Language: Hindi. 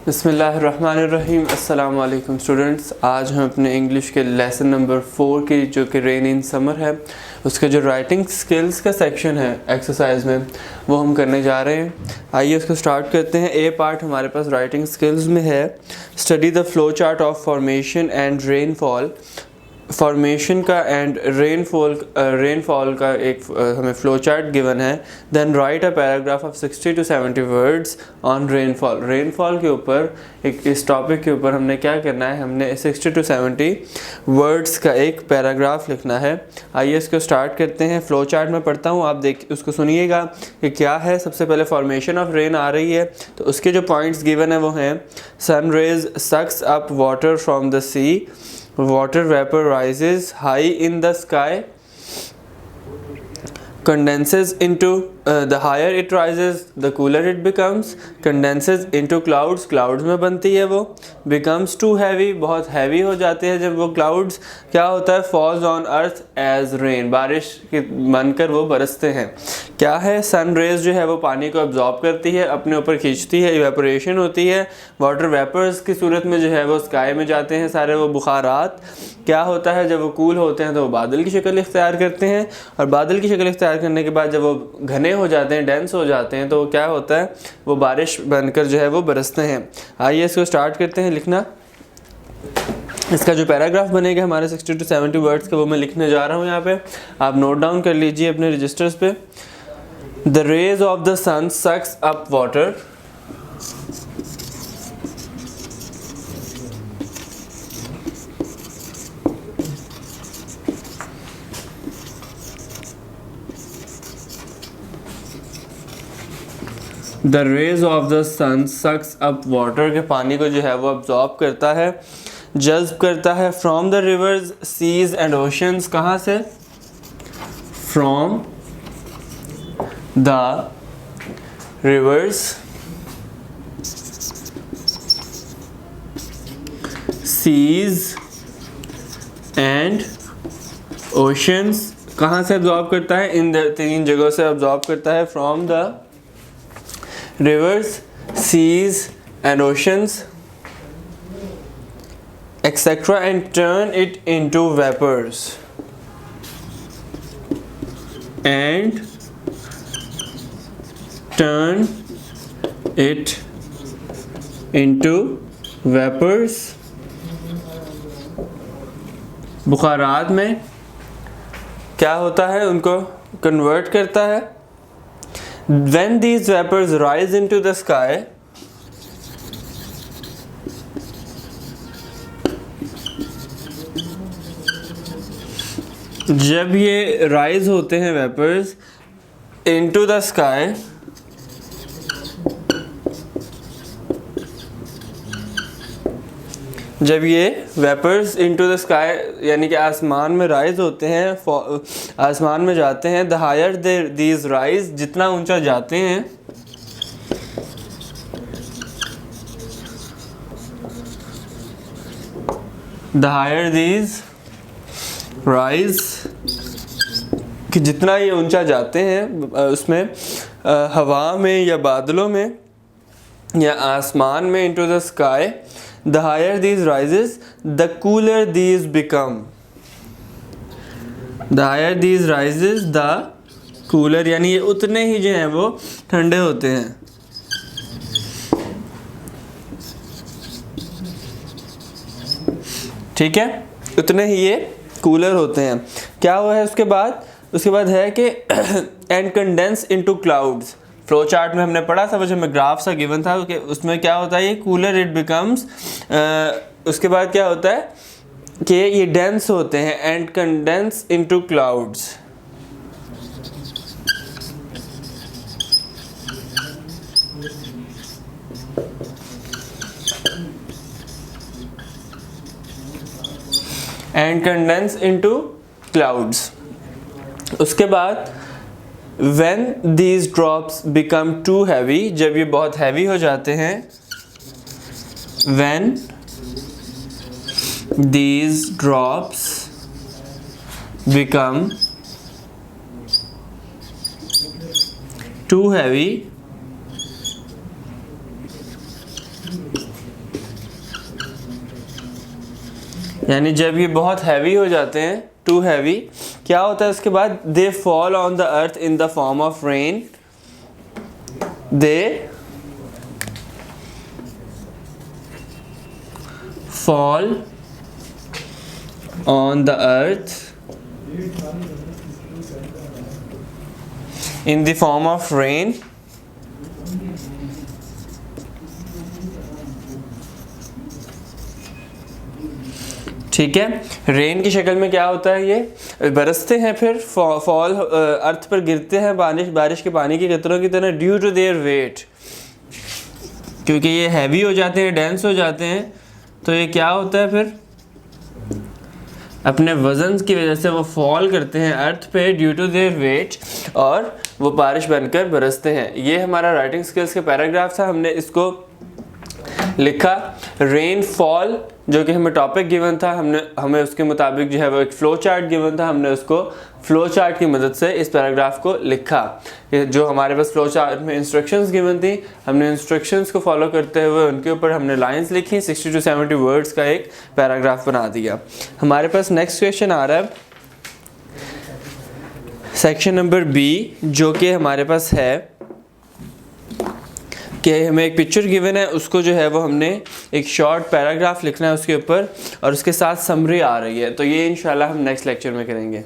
बिस्मिल्लाहिर्रहमानिर्रहीम। अस्सलाम वालेकुम स्टूडेंट्स। आज हम अपने इंग्लिश के लेसन नंबर 4 की जो कि रेन इन समर है उसके जो राइटिंग स्किल्स का सेक्शन है एक्सरसाइज में वो हम करने जा रहे हैं। आइए उसको स्टार्ट करते हैं। ए पार्ट हमारे पास राइटिंग स्किल्स में है study the flow chart of formation and rainfall. Formation का एंड रेनफॉल का एक हमें फ्लो चार्ट गिवन है। Then write a paragraph of 60 to 70 words on rainfall. Rainfall के ऊपर इस टॉपिक के ऊपर हमने क्या करना है, हमने 60 to 70 वर्ड्स का एक पैराग्राफ लिखना है। आइए इसको स्टार्ट करते हैं। फ्लो चार्ट में पढ़ता हूँ, आप देख उसको सुनिएगा कि क्या है। सबसे पहले फॉर्मेशन ऑफ रेन आ रही है तो उसके जो पॉइंट्स गिवन है वो हैं sun rays sucks up water from the sea, water vapor rises high in the sky, condenses into the higher it rises the cooler it becomes, condenses into clouds, clouds में बनती है वो, becomes too heavy, बहुत heavy हो जाते हैं जब वो clouds, क्या होता है falls on earth as rain, बारिश की बनकर वो बरसते हैं। क्या है, सन रेज जो है वो पानी को absorb करती है, अपने ऊपर खींचती है, evaporation होती है, वाटर वेपर्स की सूरत में जो है वो स्काई में जाते हैं सारे वो बुखारात। क्या होता है, जब वो कूल होते हैं तो वो बादल की शक्ल इख्तियार करते हैं और बादल की शक्ल इख्तियार करने के बाद जब वो घने हो जाते हैं, डेंस हो जाते हैं, तो क्या होता है, वो बारिश बनकर जो है वो बरसते हैं। आइए इसको स्टार्ट करते हैं लिखना। इसका जो पैराग्राफ बनेगा हमारे 60 to 70 वर्ड्स का वो मैं लिखने जा रहा हूँ। यहाँ पे आप नोट डाउन कर लीजिए अपने रजिस्टर्स पे। The rays of the sun sucks up water, the rays of the sun sucks up water के पानी को जो है वो अब्जॉर्ब करता है, जज्ब करता है। From the rivers seas and oceans, कहाँ से, from the rivers seas and oceans, कहाँ से अब्जॉर्ब करता है, इन तीन जगहों से अब्जॉर्ब करता है। From the rivers, seas and oceans etc. and turn it into vapors and turn it into vapors। बुखारात में क्या होता है, उनको कन्वर्ट करता है। When these vapors rise into the sky, जब ये राइज होते हैं वेपर्स into the sky, जब ये वेपर्स इनटू द स्काई यानी कि आसमान में राइज होते हैं, आसमान में जाते हैं। द हायर दीज राइज, जितना ऊंचा जाते हैं, द हायर दीज राइज, कि जितना ये ऊंचा जाते हैं उसमें हवा में या बादलों में या आसमान में into the sky, the higher these rises the cooler these become, the higher these rises the cooler, यानी ये उतने ही जो हैं वो ठंडे होते हैं। ठीक है, उतने ही ये कूलर होते हैं। क्या हुआ है उसके बाद है कि and condense into clouds। Flow chart में हमने पढ़ा था, वो जो हमें ग्राफ सा गिवन था कि उसमें क्या होता है, ये कूलर इट बिकम्स, उसके बाद क्या होता है कि ये डेंस होते हैं and condense into clouds. And condense into clouds. उसके बाद When these drops become too heavy, जब ये बहुत heavy हो जाते हैं, when these drops become too heavy, यानी जब ये बहुत हैवी हो जाते हैं, टू हैवी, क्या होता है उसके बाद? They fall on the earth in the form of rain, they fall on the earth in the form of rain, ठीक है। रेन की शक्ल में क्या होता है? ये बरसते हैं, फिर फॉल अर्थ पर गिरते हैं बारिश के पानी के कतरों की तरह, ड्यू टू देयर वेट, क्योंकि ये हैवी हो जाते हैं, डेंस हो जाते हैं, तो ये क्या होता है फिर? अपने वजन की वजह से वो फॉल करते हैं अर्थ पे ड्यू टू देयर वेट, और वो बारिश बनकर बरसते हैं। ये हमारा राइटिंग स्किल्स का पैराग्राफ था। हमने इसको लिखा रेन फॉल, जो कि हमें टॉपिक गिवन था, हमें उसके मुताबिक जो है वो एक फ्लो चार्ट गिवन था, हमने उसको फ्लो चार्ट की मदद से इस पैराग्राफ को लिखा। जो हमारे पास फ्लो चार्ट में इंस्ट्रक्शंस गिवन थी, हमने इंस्ट्रक्शंस को फॉलो करते हुए उनके ऊपर हमने लाइंस लिखी, 60 to 70 वर्ड्स का एक पैराग्राफ बना दिया। हमारे पास नेक्स्ट क्वेश्चन आ रहा है सेक्शन नंबर बी, जो कि हमारे पास है कि हमें एक पिक्चर गिवन है, उसको जो है वो हमने एक शॉर्ट पैराग्राफ लिखना है उसके ऊपर, और उसके साथ समरी आ रही है। तो ये इंशाल्लाह हम नेक्स्ट लेक्चर में करेंगे।